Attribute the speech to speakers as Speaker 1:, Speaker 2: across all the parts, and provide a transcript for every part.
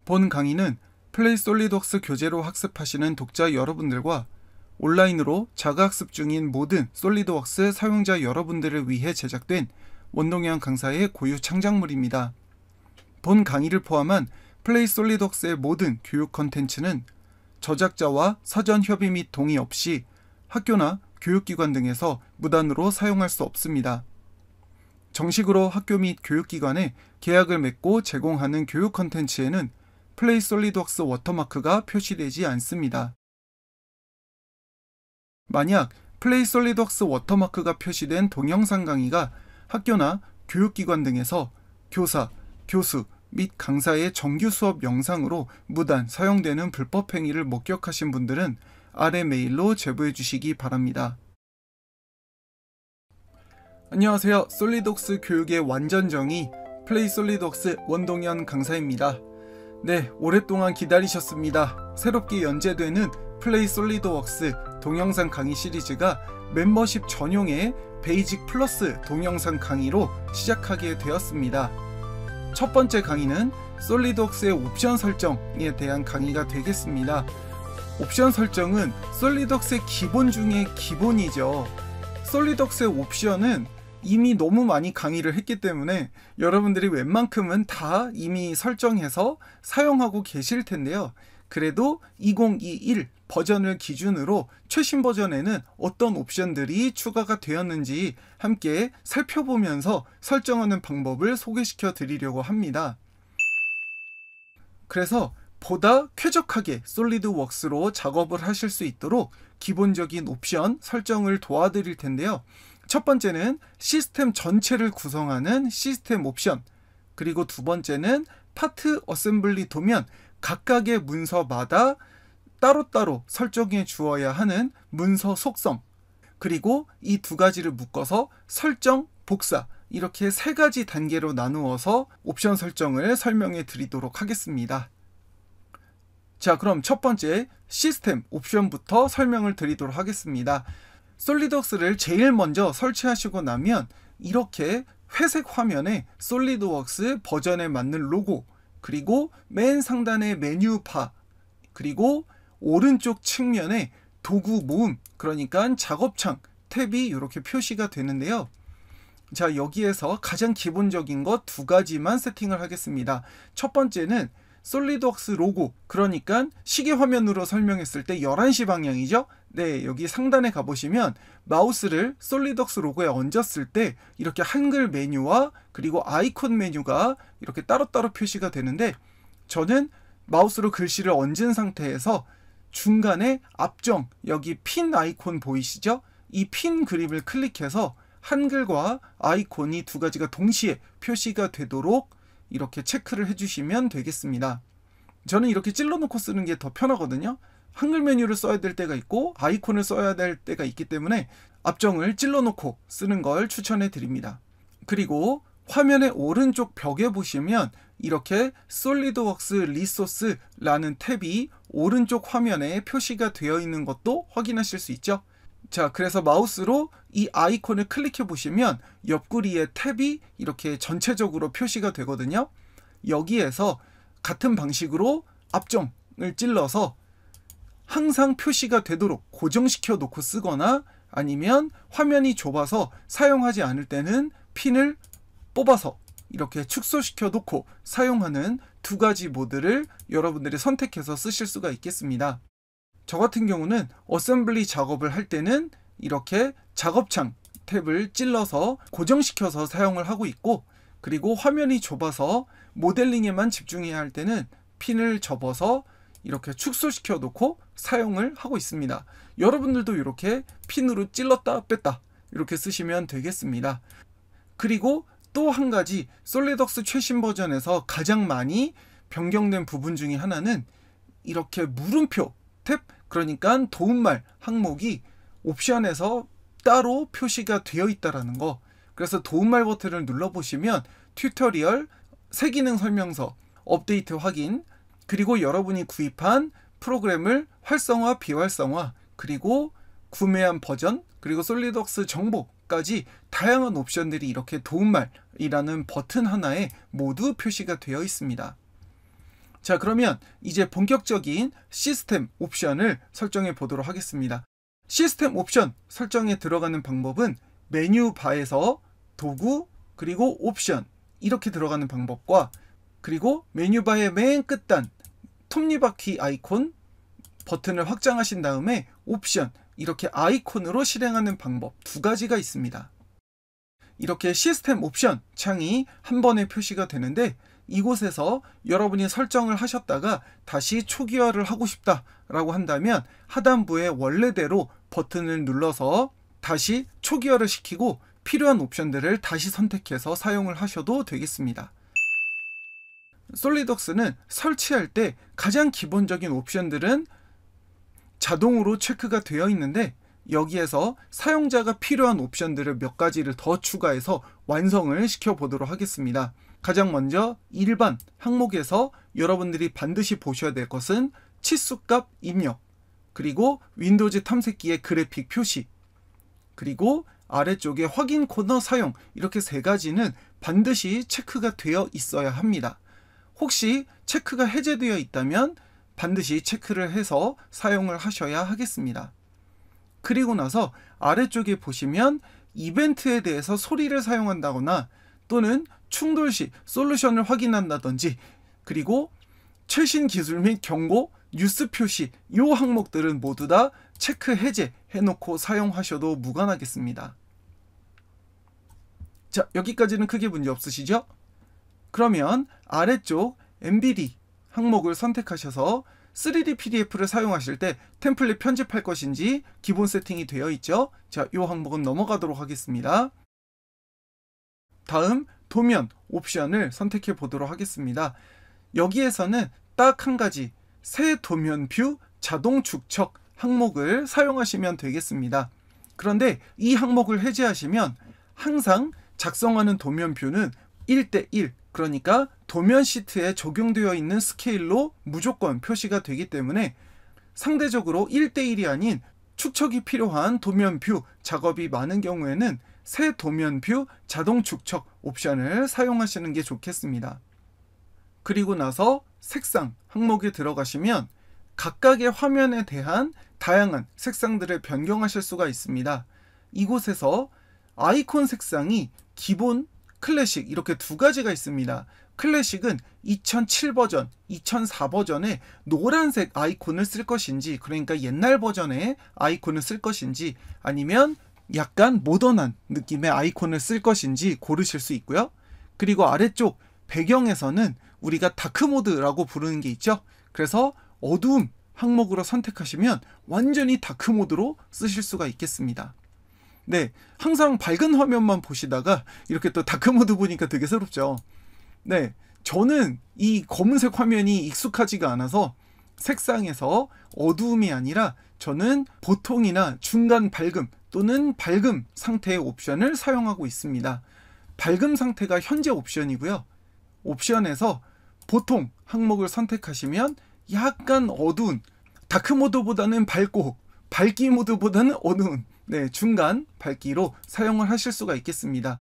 Speaker 1: 본 강의는 플레이 솔리드웍스 교재로 학습하시는 독자 여러분들과 온라인으로 자가학습 중인 모든 솔리드웍스 사용자 여러분들을 위해 제작된 원동현 강사의 고유 창작물입니다. 본 강의를 포함한 플레이 솔리드웍스의 모든 교육 컨텐츠는 저작자와 사전 협의 및 동의 없이 학교나 교육기관 등에서 무단으로 사용할 수 없습니다. 정식으로 학교 및 교육기관에 계약을 맺고 제공하는 교육 컨텐츠에는 플레이 솔리드웍스 워터마크가 표시되지 않습니다. 만약 플레이 솔리드웍스 워터마크가 표시된 동영상 강의가 학교나 교육기관 등에서 교사, 교수 및 강사의 정규 수업 영상으로 무단 사용되는 불법 행위를 목격하신 분들은 아래 메일로 제보해 주시기 바랍니다. 안녕하세요. 솔리드웍스 교육의 완전 정의 플레이 솔리드웍스 원동현 강사입니다. 네, 오랫동안 기다리셨습니다. 새롭게 연재되는 플레이 솔리드웍스 동영상 강의 시리즈가 멤버십 전용의 베이직 플러스 동영상 강의로 시작하게 되었습니다. 첫 번째 강의는 솔리드웍스의 옵션 설정에 대한 강의가 되겠습니다. 옵션 설정은 솔리드웍스의 기본 중에 기본이죠. 솔리드웍스의 옵션은 이미 너무 많이 강의를 했기 때문에 여러분들이 웬만큼은 다 이미 설정해서 사용하고 계실 텐데요. 그래도 2021 버전을 기준으로 최신 버전에는 어떤 옵션들이 추가가 되었는지 함께 살펴보면서 설정하는 방법을 소개시켜 드리려고 합니다. 그래서 보다 쾌적하게 솔리드웍스로 작업을 하실 수 있도록 기본적인 옵션 설정을 도와드릴 텐데요. 첫 번째는 시스템 전체를 구성하는 시스템 옵션, 그리고 두 번째는 파트 어셈블리 도면 각각의 문서마다 따로따로 설정해 주어야 하는 문서 속성, 그리고 이 두 가지를 묶어서 설정, 복사, 이렇게 세 가지 단계로 나누어서 옵션 설정을 설명해 드리도록 하겠습니다. 자, 그럼 첫 번째 시스템 옵션부터 설명을 드리도록 하겠습니다. 솔리드웍스를 제일 먼저 설치하시고 나면 이렇게 회색 화면에 솔리드웍스 버전에 맞는 로고, 그리고 맨 상단의 메뉴바, 그리고 오른쪽 측면에 도구 모음, 그러니까 작업창 탭이 이렇게 표시가 되는데요. 자, 여기에서 가장 기본적인 것 두 가지만 세팅을 하겠습니다. 첫 번째는 솔리드웍스 로고, 그러니까 시계 화면으로 설명했을 때 11시 방향이죠. 네, 여기 상단에 가보시면 마우스를 솔리드웍스 로고에 얹었을 때 이렇게 한글 메뉴와 그리고 아이콘 메뉴가 이렇게 따로따로 표시가 되는데, 저는 마우스로 글씨를 얹은 상태에서 중간에 앞정, 여기 핀 아이콘 보이시죠? 이 핀 그림을 클릭해서 한글과 아이콘이 두 가지가 동시에 표시가 되도록 이렇게 체크를 해주시면 되겠습니다. 저는 이렇게 찔러놓고 쓰는 게 더 편하거든요. 한글 메뉴를 써야 될 때가 있고 아이콘을 써야 될 때가 있기 때문에 앞정을 찔러놓고 쓰는 걸 추천해 드립니다. 그리고 화면의 오른쪽 벽에 보시면 이렇게 솔리드웍스 리소스라는 탭이 오른쪽 화면에 표시가 되어 있는 것도 확인하실 수 있죠. 자, 그래서 마우스로 이 아이콘을 클릭해 보시면 옆구리에 탭이 이렇게 전체적으로 표시가 되거든요. 여기에서 같은 방식으로 앞정을 찔러서 항상 표시가 되도록 고정시켜 놓고 쓰거나, 아니면 화면이 좁아서 사용하지 않을 때는 핀을 뽑아서 이렇게 축소시켜 놓고 사용하는 두 가지 모드를 여러분들이 선택해서 쓰실 수가 있겠습니다. 저 같은 경우는 어셈블리 작업을 할 때는 이렇게 작업창 탭을 찔러서 고정시켜서 사용을 하고 있고, 그리고 화면이 좁아서 모델링에만 집중해야 할 때는 핀을 접어서 이렇게 축소시켜 놓고 사용을 하고 있습니다. 여러분들도 이렇게 핀으로 찔렀다 뺐다 이렇게 쓰시면 되겠습니다. 그리고 또 한 가지 솔리드웍스 최신 버전에서 가장 많이 변경된 부분 중에 하나는 이렇게 물음표 탭, 그러니까 도움말 항목이 옵션에서 따로 표시가 되어 있다는 거. 그래서 도움말 버튼을 눌러보시면 튜토리얼, 새기능 설명서, 업데이트 확인, 그리고 여러분이 구입한 프로그램을 활성화, 비활성화, 그리고 구매한 버전, 그리고 솔리드웍스 정보까지 다양한 옵션들이 이렇게 도움말이라는 버튼 하나에 모두 표시가 되어 있습니다. 자, 그러면 이제 본격적인 시스템 옵션을 설정해 보도록 하겠습니다. 시스템 옵션 설정에 들어가는 방법은 메뉴 바에서 도구 그리고 옵션 이렇게 들어가는 방법과 그리고 메뉴 바의 맨 끝단 톱니바퀴 아이콘 버튼을 확장하신 다음에 옵션 이렇게 아이콘으로 실행하는 방법 두 가지가 있습니다. 이렇게 시스템 옵션 창이 한 번에 표시가 되는데 이곳에서 여러분이 설정을 하셨다가 다시 초기화를 하고 싶다 라고 한다면 하단부의 원래대로 버튼을 눌러서 다시 초기화를 시키고 필요한 옵션들을 다시 선택해서 사용을 하셔도 되겠습니다. 솔리드웍스는 설치할 때 가장 기본적인 옵션들은 자동으로 체크가 되어 있는데 여기에서 사용자가 필요한 옵션들을 몇 가지를 더 추가해서 완성을 시켜 보도록 하겠습니다. 가장 먼저 일반 항목에서 여러분들이 반드시 보셔야 될 것은 치수값 입력, 그리고 윈도우즈 탐색기의 그래픽 표시, 그리고 아래쪽에 확인 코너 사용 이렇게 세 가지는 반드시 체크가 되어 있어야 합니다. 혹시 체크가 해제되어 있다면 반드시 체크를 해서 사용을 하셔야 하겠습니다. 그리고 나서 아래쪽에 보시면 이벤트에 대해서 소리를 사용한다거나 또는 충돌 시 솔루션을 확인한다든지 그리고 최신 기술 및 경고, 뉴스 표시 이 항목들은 모두 다 체크 해제 해놓고 사용하셔도 무관하겠습니다. 자, 여기까지는 크게 문제 없으시죠? 그러면 아래쪽 MBD 항목을 선택하셔서 3D PDF를 사용하실 때 템플릿 편집할 것인지 기본 세팅이 되어 있죠. 자, 이 항목은 넘어가도록 하겠습니다. 다음 도면 옵션을 선택해 보도록 하겠습니다. 여기에서는 딱 한 가지 새 도면 뷰 자동 축척 항목을 사용하시면 되겠습니다. 그런데 이 항목을 해제하시면 항상 작성하는 도면 뷰는 1:1 그러니까 도면 시트에 적용되어 있는 스케일로 무조건 표시가 되기 때문에 상대적으로 1:1이 아닌 축척이 필요한 도면 뷰 작업이 많은 경우에는 새 도면 뷰 자동 축척 옵션을 사용하시는 게 좋겠습니다. 그리고 나서 색상 항목에 들어가시면 각각의 화면에 대한 다양한 색상들을 변경하실 수가 있습니다. 이곳에서 아이콘 색상이 기본, 클래식 이렇게 두 가지가 있습니다. 클래식은 2007 버전, 2004 버전에 노란색 아이콘을 쓸 것인지 그러니까 옛날 버전의 아이콘을 쓸 것인지 아니면 약간 모던한 느낌의 아이콘을 쓸 것인지 고르실 수 있고요. 그리고 아래쪽 배경에서는 우리가 다크모드라고 부르는 게 있죠. 그래서 어두움 항목으로 선택하시면 완전히 다크모드로 쓰실 수가 있겠습니다. 네, 항상 밝은 화면만 보시다가 이렇게 또 다크모드 보니까 되게 새롭죠. 네, 저는 이 검은색 화면이 익숙하지가 않아서 색상에서 어두움이 아니라 저는 보통이나 중간 밝음 또는 밝음 상태의 옵션을 사용하고 있습니다. 밝음 상태가 현재 옵션이고요. 옵션에서 보통 항목을 선택하시면 약간 어두운 다크모드보다는 밝고 밝기 모드보다는 어두운 네, 중간 밝기로 사용을 하실 수가 있겠습니다.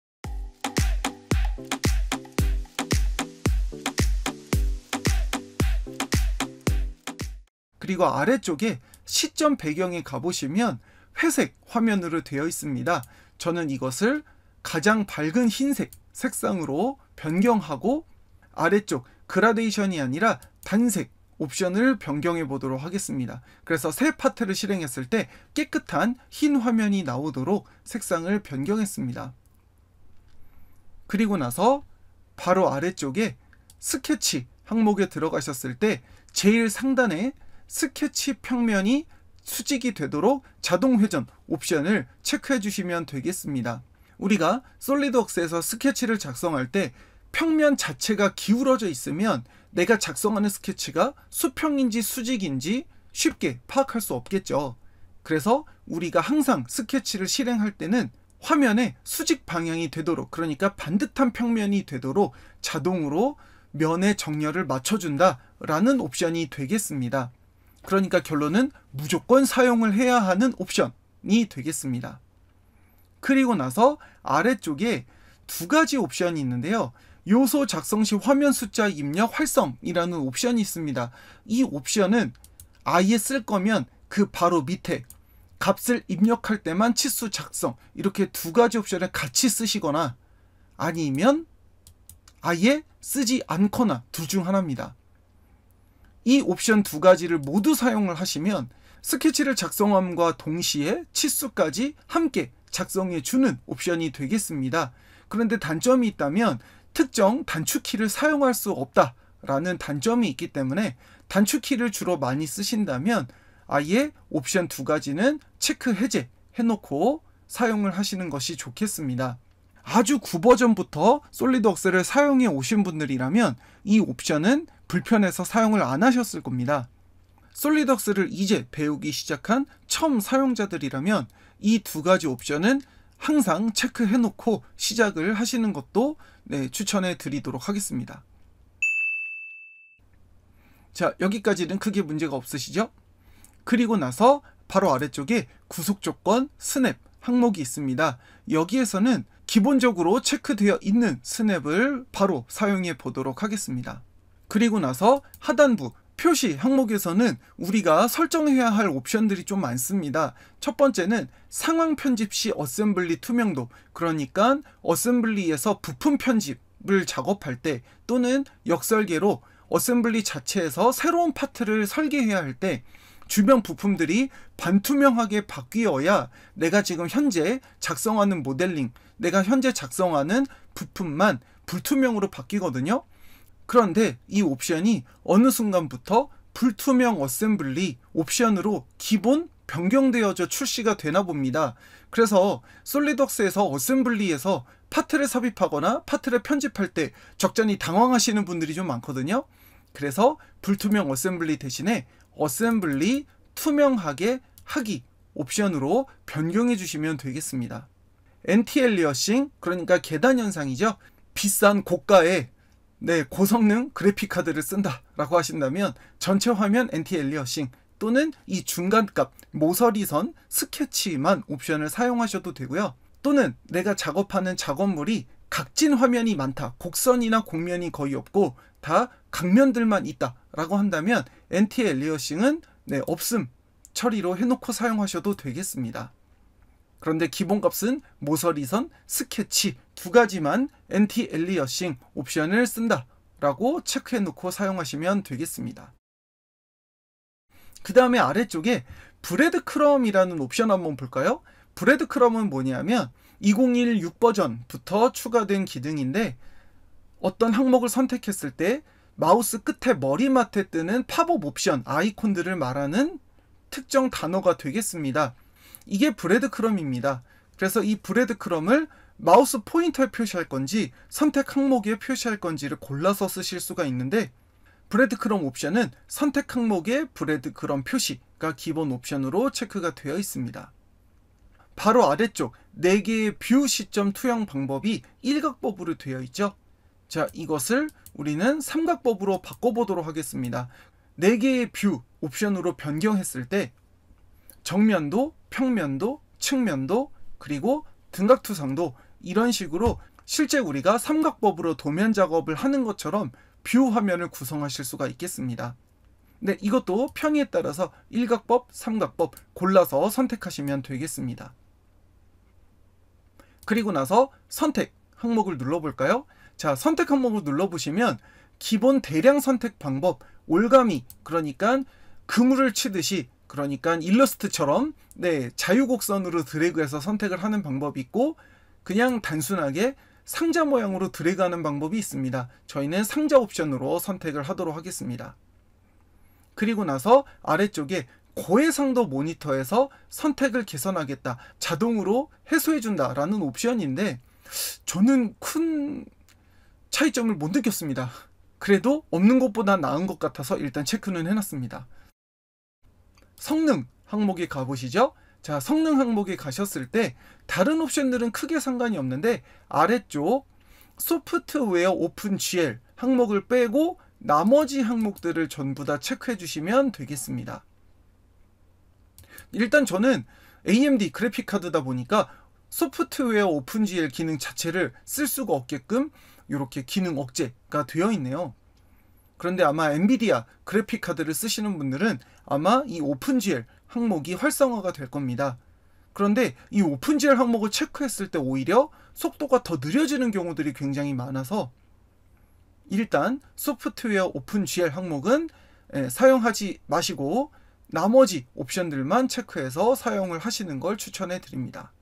Speaker 1: 그리고 아래쪽에 시점 배경에 가보시면 회색 화면으로 되어 있습니다. 저는 이것을 가장 밝은 흰색 색상으로 변경하고 아래쪽 그라데이션이 아니라 단색 옵션을 변경해 보도록 하겠습니다. 그래서 새 파트를 실행했을 때 깨끗한 흰 화면이 나오도록 색상을 변경했습니다. 그리고 나서 바로 아래쪽에 스케치 항목에 들어가셨을 때 제일 상단에 스케치 평면이 수직이 되도록 자동 회전 옵션을 체크해 주시면 되겠습니다. 우리가 솔리드웍스에서 스케치를 작성할 때 평면 자체가 기울어져 있으면 내가 작성하는 스케치가 수평인지 수직인지 쉽게 파악할 수 없겠죠. 그래서 우리가 항상 스케치를 실행할 때는 화면에 수직 방향이 되도록 그러니까 반듯한 평면이 되도록 자동으로 면의 정렬을 맞춰준다 라는 옵션이 되겠습니다. 그러니까 결론은 무조건 사용을 해야 하는 옵션이 되겠습니다. 그리고 나서 아래쪽에 두 가지 옵션이 있는데요. 요소 작성 시 화면 숫자 입력 활성이라는 옵션이 있습니다. 이 옵션은 아예 쓸 거면 그 바로 밑에 값을 입력할 때만 치수 작성, 이렇게 두 가지 옵션을 같이 쓰시거나 아니면 아예 쓰지 않거나 둘 중 하나입니다. 이 옵션 두 가지를 모두 사용을 하시면 스케치를 작성함과 동시에 치수까지 함께 작성해 주는 옵션이 되겠습니다. 그런데 단점이 있다면 특정 단축키를 사용할 수 없다라는 단점이 있기 때문에 단축키를 주로 많이 쓰신다면 아예 옵션 두 가지는 체크 해제 해놓고 사용을 하시는 것이 좋겠습니다. 아주 구버전부터 솔리드웍스를 사용해 오신 분들이라면 이 옵션은 불편해서 사용을 안 하셨을 겁니다. 솔리드웍스를 이제 배우기 시작한 처음 사용자들이라면 이 두 가지 옵션은 항상 체크해 놓고 시작을 하시는 것도 추천해 드리도록 하겠습니다. 자, 여기까지는 크게 문제가 없으시죠? 그리고 나서 바로 아래쪽에 구속조건 스냅 항목이 있습니다. 여기에서는 기본적으로 체크되어 있는 스냅을 바로 사용해 보도록 하겠습니다. 그리고 나서 하단부 표시 항목에서는 우리가 설정해야 할 옵션들이 좀 많습니다. 첫 번째는 상황 편집 시 어셈블리 투명도, 그러니까 어셈블리에서 부품 편집을 작업할 때 또는 역설계로 어셈블리 자체에서 새로운 파트를 설계해야 할 때 주변 부품들이 반투명하게 바뀌어야 내가 지금 현재 작성하는 모델링, 내가 현재 작성하는 부품만 불투명으로 바뀌거든요. 그런데 이 옵션이 어느 순간부터 불투명 어셈블리 옵션으로 기본 변경되어져 출시가 되나 봅니다. 그래서 솔리드웍스에서 어셈블리에서 파트를 삽입하거나 파트를 편집할 때 적잖이 당황하시는 분들이 좀 많거든요. 그래서 불투명 어셈블리 대신에 어셈블리 투명하게 하기 옵션으로 변경해 주시면 되겠습니다. 엔티엘리어싱, 그러니까 계단 현상이죠. 비싼 고가의 고성능 그래픽카드를 쓴다 라고 하신다면 전체 화면 엔티엘리어싱 또는 이 중간값 모서리선 스케치만 옵션을 사용하셔도 되고요. 또는 내가 작업하는 작업물이 각진 화면이 많다, 곡선이나 곡면이 거의 없고 다 각면들만 있다 라고 한다면 엔티엘리어싱은 없음 처리로 해놓고 사용하셔도 되겠습니다. 그런데 기본값은 모서리선, 스케치 두 가지만 엔티엘리어싱 옵션을 쓴다 라고 체크해 놓고 사용하시면 되겠습니다. 그 다음에 아래쪽에 브레드크럼이라는 옵션 한번 볼까요? 브레드크럼은 뭐냐면 2016 버전부터 추가된 기능인데 어떤 항목을 선택했을 때 마우스 끝에 머리맡에 뜨는 팝업 옵션 아이콘들을 말하는 특정 단어가 되겠습니다. 이게 브레드크럼입니다. 그래서 이 브레드크럼을 마우스 포인터에 표시할 건지 선택 항목에 표시할 건지를 골라서 쓰실 수가 있는데 브레드크럼 옵션은 선택 항목에 브레드크럼 표시가 기본 옵션으로 체크가 되어 있습니다. 바로 아래쪽 4개의 뷰 시점 투영 방법이 일각법으로 되어 있죠. 자, 이것을 우리는 삼각법으로 바꿔보도록 하겠습니다. 4개의 뷰 옵션으로 변경했을 때 정면도, 평면도, 측면도, 그리고 등각투성도 이런 식으로 실제 우리가 삼각법으로 도면 작업을 하는 것처럼 뷰 화면을 구성하실 수가 있겠습니다. 네, 이것도 편의에 따라서 일각법, 삼각법 골라서 선택하시면 되겠습니다. 그리고 나서 선택 항목을 눌러볼까요? 자, 선택 항목을 눌러보시면 기본 대량 선택 방법, 올가미, 그러니까 그물을 치듯이, 그러니까 일러스트처럼 자유곡선으로 드래그해서 선택을 하는 방법이 있고 그냥 단순하게 상자 모양으로 드래그하는 방법이 있습니다. 저희는 상자 옵션으로 선택을 하도록 하겠습니다. 그리고 나서 아래쪽에 고해상도 모니터에서 선택을 개선하겠다, 자동으로 해소해준다 라는 옵션인데 저는 큰 차이점을 못 느꼈습니다. 그래도 없는 것보다 나은 것 같아서 일단 체크는 해놨습니다. 성능 항목에 가보시죠. 자, 성능 항목에 가셨을 때 다른 옵션들은 크게 상관이 없는데 아래쪽 소프트웨어 오픈 GL 항목을 빼고 나머지 항목들을 전부 다 체크해 주시면 되겠습니다. 일단 저는 AMD 그래픽카드다 보니까 소프트웨어 오픈 GL 기능 자체를 쓸 수가 없게끔 이렇게 기능 억제가 되어 있네요. 그런데 아마 엔비디아 그래픽 카드를 쓰시는 분들은 아마 이 오픈GL 항목이 활성화가 될 겁니다. 그런데 이 오픈GL 항목을 체크했을 때 오히려 속도가 더 느려지는 경우들이 굉장히 많아서 일단 소프트웨어 오픈GL 항목은 사용하지 마시고 나머지 옵션들만 체크해서 사용을 하시는 걸 추천해 드립니다.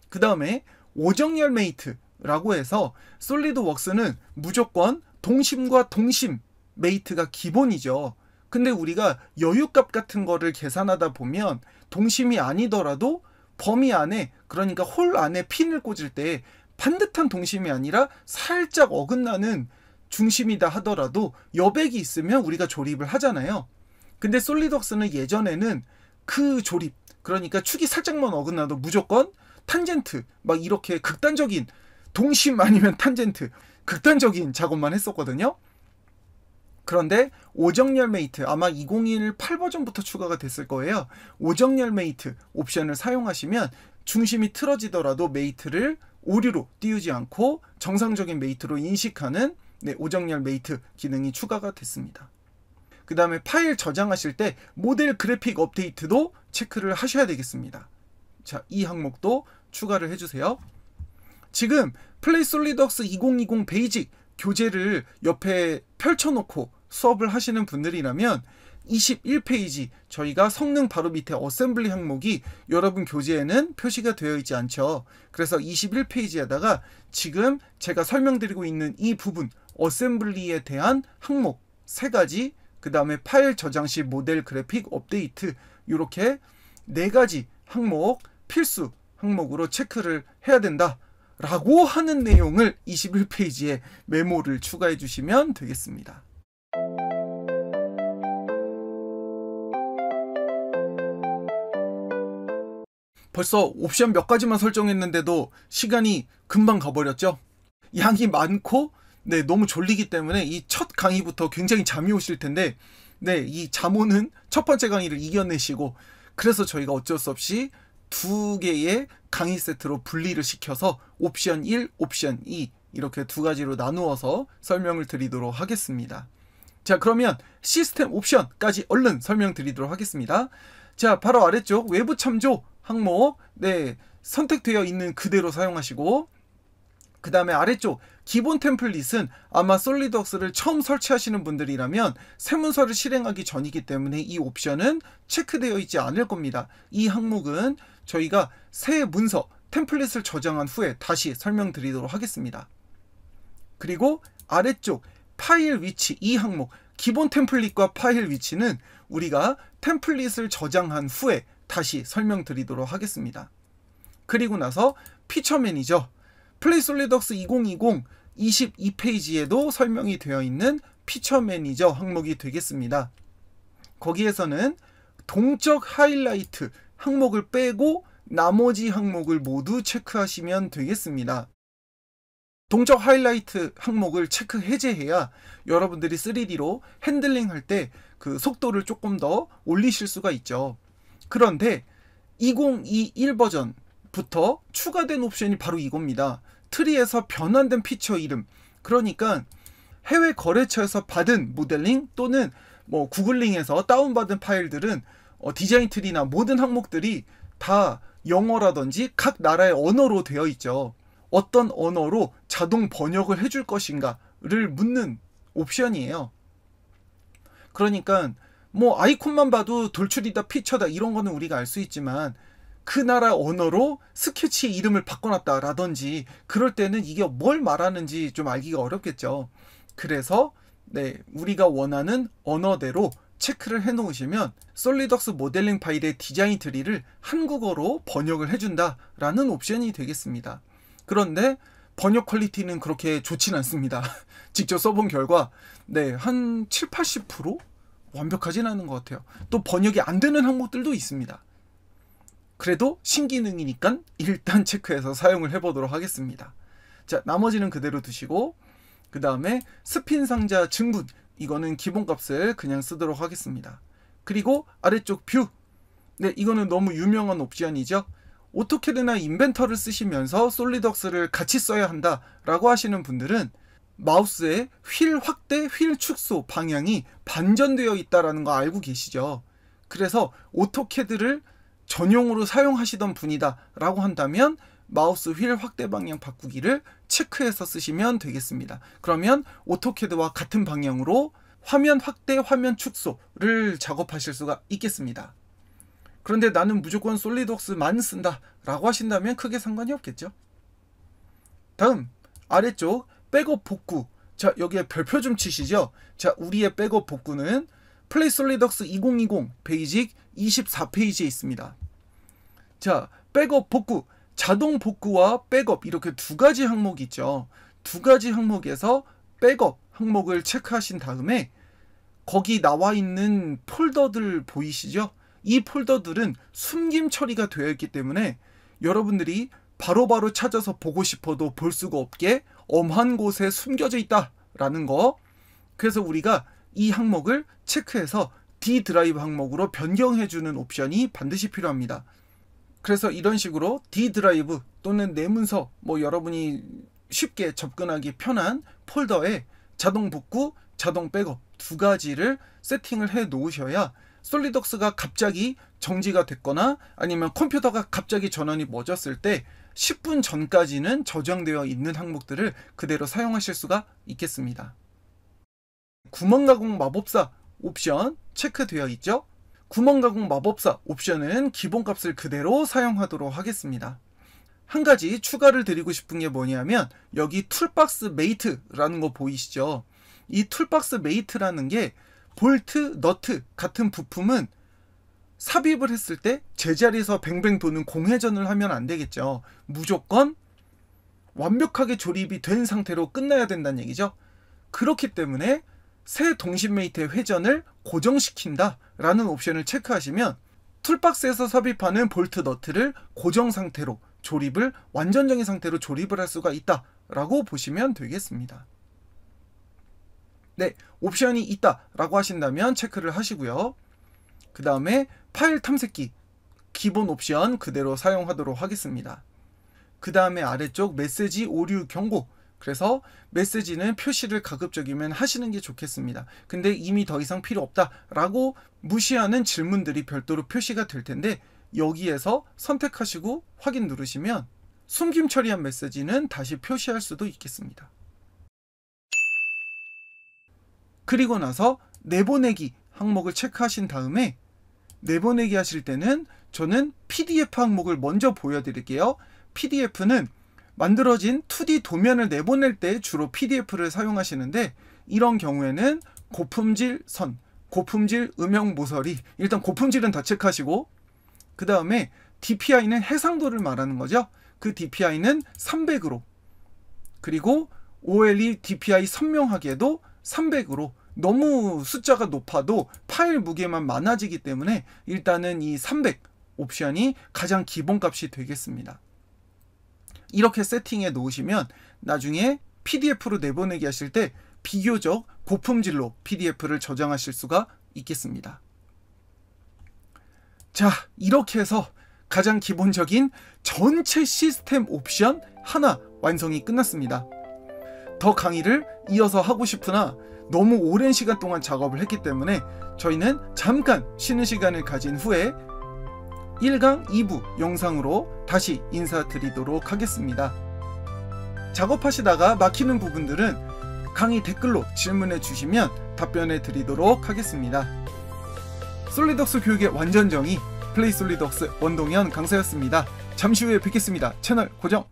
Speaker 1: 그 다음에 오정열 메이트라고 해서 솔리드웍스는 무조건 동심과 동심 메이트가 기본이죠. 근데 우리가 여유값 같은 거를 계산하다 보면 동심이 아니더라도 범위 안에, 그러니까 홀 안에 핀을 꽂을 때 반듯한 동심이 아니라 살짝 어긋나는 중심이다 하더라도 여백이 있으면 우리가 조립을 하잖아요. 근데 솔리드웍스는 예전에는 그 조립, 그러니까 축이 살짝만 어긋나도 무조건 탄젠트, 막 이렇게 극단적인 동심 아니면 탄젠트, 극단적인 작업만 했었거든요. 그런데 오정열 메이트, 아마 2018 버전부터 추가가 됐을 거예요. 오정열 메이트 옵션을 사용하시면 중심이 틀어지더라도 메이트를 오류로 띄우지 않고 정상적인 메이트로 인식하는 오정열 메이트 기능이 추가가 됐습니다. 그 다음에 파일 저장하실 때 모델 그래픽 업데이트도 체크를 하셔야 되겠습니다. 자, 이 항목도 추가를 해주세요. 지금 플레이 솔리드웍스 2020 베이직 교재를 옆에 펼쳐놓고 수업을 하시는 분들이라면 21페이지 저희가 성능 바로 밑에 어셈블리 항목이 여러분 교재에는 표시가 되어 있지 않죠. 그래서 21페이지에다가 지금 제가 설명드리고 있는 이 부분 어셈블리에 대한 항목 3가지, 그 다음에 파일 저장 시 모델 그래픽 업데이트, 이렇게 4가지 항목 필수 항목으로 체크를 해야 된다 라고 하는 내용을 21페이지에 메모를 추가해 주시면 되겠습니다. 벌써 옵션 몇 가지만 설정했는데도 시간이 금방 가버렸죠. 양이 많고 너무 졸리기 때문에 이 첫 강의부터 굉장히 잠이 오실 텐데 이 잠 오는 첫 번째 강의를 이겨내시고, 그래서 저희가 어쩔 수 없이 2개의 강의 세트로 분리를 시켜서 옵션 1, 옵션 2 이렇게 2가지로 나누어서 설명을 드리도록 하겠습니다. 자, 그러면 시스템 옵션까지 얼른 설명드리도록 하겠습니다. 자, 바로 아래쪽 외부 참조 항목 선택되어 있는 그대로 사용하시고, 그 다음에 아래쪽 기본 템플릿은 아마 솔리드웍스를 처음 설치하시는 분들이라면 새 문서를 실행하기 전이기 때문에 이 옵션은 체크되어 있지 않을 겁니다. 이 항목은 저희가 새 문서 템플릿을 저장한 후에 다시 설명드리도록 하겠습니다. 그리고 아래쪽 파일 위치, 이 항목 기본 템플릿과 파일 위치는 우리가 템플릿을 저장한 후에 다시 설명드리도록 하겠습니다. 그리고 나서 피처 매니저, 플레이 솔리드웍스 2020 22페이지에도 설명이 되어 있는 피처 매니저 항목이 되겠습니다. 거기에서는 동적 하이라이트 항목을 빼고 나머지 항목을 모두 체크하시면 되겠습니다. 동적 하이라이트 항목을 체크 해제해야 여러분들이 3D로 핸들링 할 때 그 속도를 조금 더 올리실 수가 있죠. 그런데 2021 버전부터 추가된 옵션이 바로 이겁니다. 트리에서 변환된 피처 이름, 그러니까 해외 거래처에서 받은 모델링 또는 구글링에서 다운받은 파일들은 디자인 트리나 모든 항목들이 다 영어라든지 각 나라의 언어로 되어 있죠. 어떤 언어로 자동 번역을 해줄 것인가를 묻는 옵션이에요. 그러니까 아이콘만 봐도 돌출이다 피처다 이런 거는 우리가 알 수 있지만 그 나라 언어로 스케치의 이름을 바꿔놨다 라든지 그럴 때는 이게 뭘 말하는지 좀 알기가 어렵겠죠. 그래서 우리가 원하는 언어대로 체크를 해 놓으시면 솔리드웍스 모델링 파일의 디자인 트리를 한국어로 번역을 해준다 라는 옵션이 되겠습니다. 그런데 번역 퀄리티는 그렇게 좋진 않습니다. 직접 써본 결과 한 7, 80% 완벽하진 않은 것 같아요. 또 번역이 안 되는 항목들도 있습니다. 그래도 신기능이니까 일단 체크해서 사용을 해보도록 하겠습니다. 자, 나머지는 그대로 두시고, 그 다음에 스핀 상자 증분, 이거는 기본값을 그냥 쓰도록 하겠습니다. 그리고 아래쪽 뷰, 이거는 너무 유명한 옵션이죠. 오토캐드나 인벤터를 쓰시면서 솔리드웍스를 같이 써야 한다라고 하시는 분들은 마우스의 휠 확대, 휠 축소 방향이 반전되어 있다는 거 알고 계시죠? 그래서 오토캐드를 전용으로 사용하시던 분이다 라고 한다면 마우스 휠 확대 방향 바꾸기를 체크해서 쓰시면 되겠습니다. 그러면 오토캐드와 같은 방향으로 화면 확대, 화면 축소를 작업하실 수가 있겠습니다. 그런데 나는 무조건 솔리드웍스만 쓴다 라고 하신다면 크게 상관이 없겠죠. 다음 아래쪽 백업 복구. 자, 여기에 별표 좀 치시죠. 자, 우리의 백업 복구는 플레이 솔리드웍스 2020 베이직 24페이지에 있습니다. 자, 백업 복구. 자동 복구와 백업 이렇게 두 가지 항목이 있죠. 두 가지 항목에서 백업 항목을 체크하신 다음에 거기 나와 있는 폴더들 보이시죠? 이 폴더들은 숨김 처리가 되어 있기 때문에 여러분들이 바로바로 찾아서 보고 싶어도 볼 수가 없게 엄한 곳에 숨겨져 있다라는 거. 그래서 우리가 이 항목을 체크해서 D 드라이브 항목으로 변경해주는 옵션이 반드시 필요합니다. 그래서 이런 식으로 D 드라이브 또는 내 문서 여러분이 쉽게 접근하기 편한 폴더에 자동 복구, 자동 백업 두 가지를 세팅을 해 놓으셔야 솔리드웍스가 갑자기 정지가 됐거나 아니면 컴퓨터가 갑자기 전원이 멎었을 때 10분 전까지는 저장되어 있는 항목들을 그대로 사용하실 수가 있겠습니다. 구멍가공 마법사 옵션 체크되어 있죠? 구멍가공 마법사 옵션은 기본값을 그대로 사용하도록 하겠습니다. 한 가지 추가를 드리고 싶은 게 뭐냐면 여기 툴박스 메이트라는 거 보이시죠? 이 툴박스 메이트라는 게 볼트, 너트 같은 부품은 삽입을 했을 때 제자리에서 뱅뱅 도는 공회전을 하면 안 되겠죠. 무조건 완벽하게 조립이 된 상태로 끝나야 된다는 얘기죠. 그렇기 때문에 새 동심 메이트의 회전을 고정시킨다 라는 옵션을 체크하시면 툴박스에서 삽입하는 볼트, 너트를 고정 상태로 조립을 완전정의 상태로 조립을 할 수가 있다 라고 보시면 되겠습니다. 네, 옵션이 있다 라고 하신다면 체크를 하시고요. 그 다음에 파일 탐색기 기본 옵션 그대로 사용하도록 하겠습니다. 그 다음에 아래쪽 메시지 오류 경고. 그래서 메시지는 표시를 가급적이면 하시는 게 좋겠습니다. 근데 이미 더 이상 필요 없다 라고 무시하는 질문들이 별도로 표시가 될 텐데 여기에서 선택하시고 확인 누르시면 숨김 처리한 메시지는 다시 표시할 수도 있겠습니다. 그리고 나서 내보내기 항목을 체크하신 다음에 내보내기 하실 때는 저는 PDF 항목을 먼저 보여드릴게요. PDF는 만들어진 2D 도면을 내보낼 때 주로 PDF를 사용하시는데 이런 경우에는 고품질 선, 고품질 음영 모서리, 일단 고품질은 다 체크하시고 그 다음에 DPI는 해상도를 말하는 거죠. 그 DPI는 300으로 그리고 OLE DPI 선명하게도 300으로 너무 숫자가 높아도 파일 무게만 많아지기 때문에 일단은 이 300 옵션이 가장 기본값이 되겠습니다. 이렇게 세팅해 놓으시면 나중에 PDF로 내보내기 하실 때 비교적 고품질로 PDF를 저장하실 수가 있겠습니다. 자, 이렇게 해서 가장 기본적인 전체 시스템 옵션 하나 완성이 끝났습니다. 더 강의를 이어서 하고 싶으나 너무 오랜 시간 동안 작업을 했기 때문에 저희는 잠깐 쉬는 시간을 가진 후에 1강 2부 영상으로 다시 인사드리도록 하겠습니다. 작업하시다가 막히는 부분들은 강의 댓글로 질문해 주시면 답변해 드리도록 하겠습니다. 솔리드웍스 교육의 완전정의 플레이 솔리드웍스 원동현 강사였습니다. 잠시 후에 뵙겠습니다. 채널 고정!